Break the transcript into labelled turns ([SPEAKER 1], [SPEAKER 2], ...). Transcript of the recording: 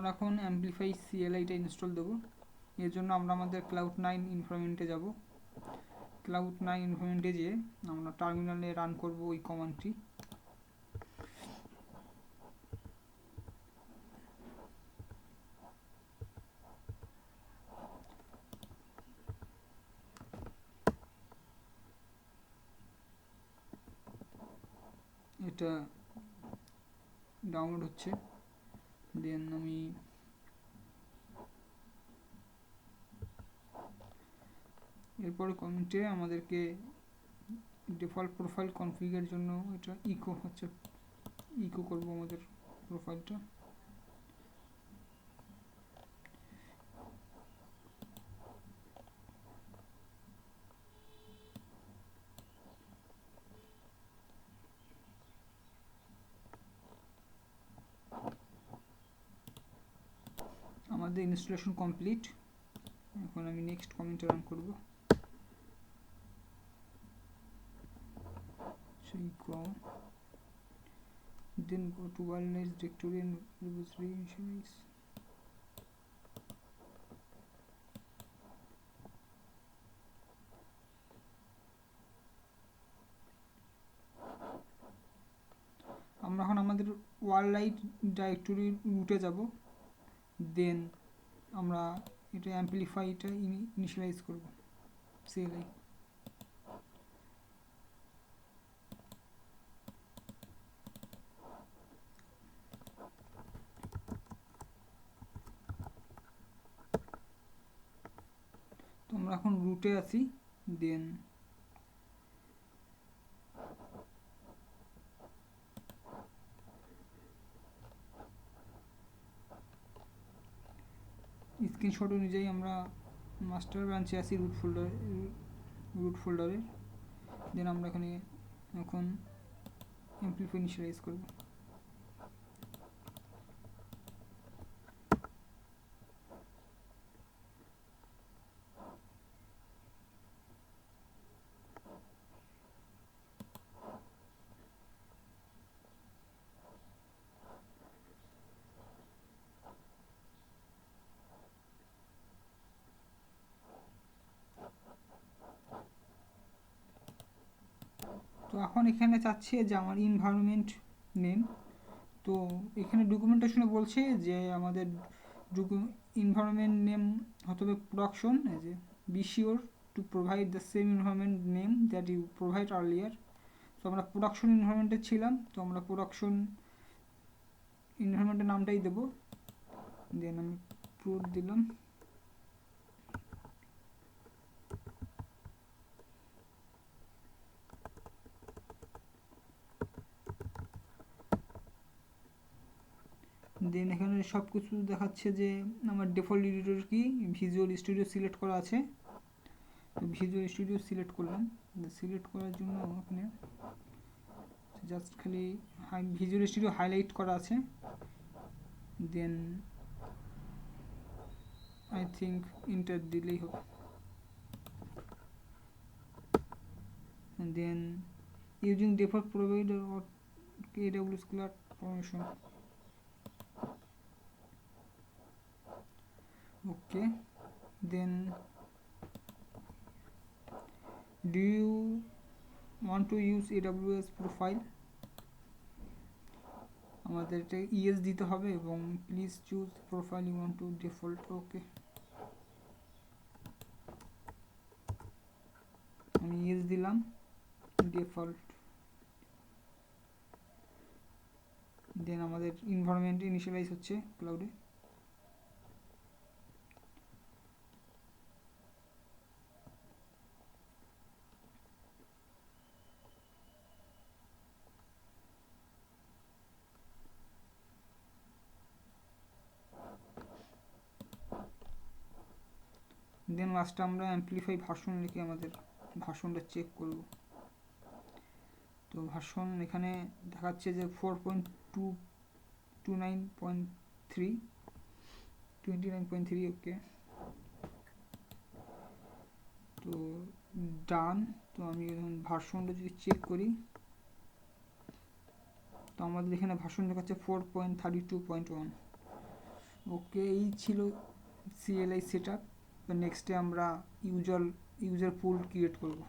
[SPEAKER 1] আমরা এখন amplify CLI-টা install দেবো। এর জন্য আমরা আমাদের Cloud9 এনভায়রনমেন্টে যাব। Cloud9 এনভায়রনমেন্টে যেয়ে আমরা টার্মিনালে রান করব ওই কমান্ডটি। এটা ডাউনলোড হচ্ছে। দেন আমি এরপরে কমেন্টে আমাদেরকে ডিফল্ট প্রোফাইল কনফিগের জন্য এটা ইকো করব আমাদের প্রোফাইলটা। আমাদের ইনস্টলেশন কমপ্লিট। এখন আমি নেক্সট কমেন্টে রান করব। Then go to wireless directory and reinitialize. আমরা এখন আমাদের ওয়ার্ল্ড ডাইরেক্টরি রুটে যাব। দেন আমরা এটা অ্যাম্পলিফাইটা ইনিশিয়ালাইজ করব CLI। তো আমরা এখন রুটে আছি। দেন স্ক্রিনশট অনুযায়ী আমরা মাস্টার ব্রাঞ্চে আছি রুট ফোল্ডারে। দেন আমরা এখানে এখন অ্যাম্পলিফাই ইনিশিয়ালাইজ করব। তো এখন এখানে চাচ্ছে যে আমার এনভায়রনমেন্ট নেম। তো এখানে ডকুমেন্টেশনে বলছে যে আমাদের এনভায়রনমেন্ট নেম হতে হবে production, as a be sure to provide the same environment name that you provide earlier. তো আমরা প্রোডাকশন এনভায়রনমেন্টে ছিলাম, তো আমরা প্রোডাকশন এনভায়রনমেন্টের নামটাই দেবো। দেন আমি প্রুট দিলাম। দেন এখানে সব কিছু দেখাচ্ছে যে আমার ডিফল্ট এডিটর কি ভিজুয়াল স্টুডিও সিলেক্ট করা আছে। তো ভিজুয়াল স্টুডিও সিলেক্ট করলাম। সিলেক্ট করার জন্য এখানে জাস্ট খালি ভিজুয়াল স্টুডিও হাইলাইট করা আছে। দেন আই থিঙ্ক ইন্টার দিলেই হবে। Then using default provider or AWS cloud permission. Okay, then do you want to use AWS profile? আমাদের এটা ইএস দিতে হবে এবং please choose profile you want to default. Okay, আমি ইএস দিলাম default. দেন আমাদের এনভায়রনমেন্ট ইনিশিয়ালাইজ হচ্ছে ক্লাউডে। দেন লাস্টে আমরা অ্যাম্পলিফাই ভার্সন লিখে আমাদের ভার্সনটা চেক করব। তো ভার্সন এখানে দেখাচ্ছে যে 4.29.3 ওকে। তো ডান। তো আমি এখন ভার্সনটা যদি চেক করি তো আমাদের এখানে ভার্সন দেখাচ্ছে 4.32.1। ওকে, এই ছিল CLI সেট আপ। নেক্সটে আমরা ইউজার পুল ক্রিয়েট করব।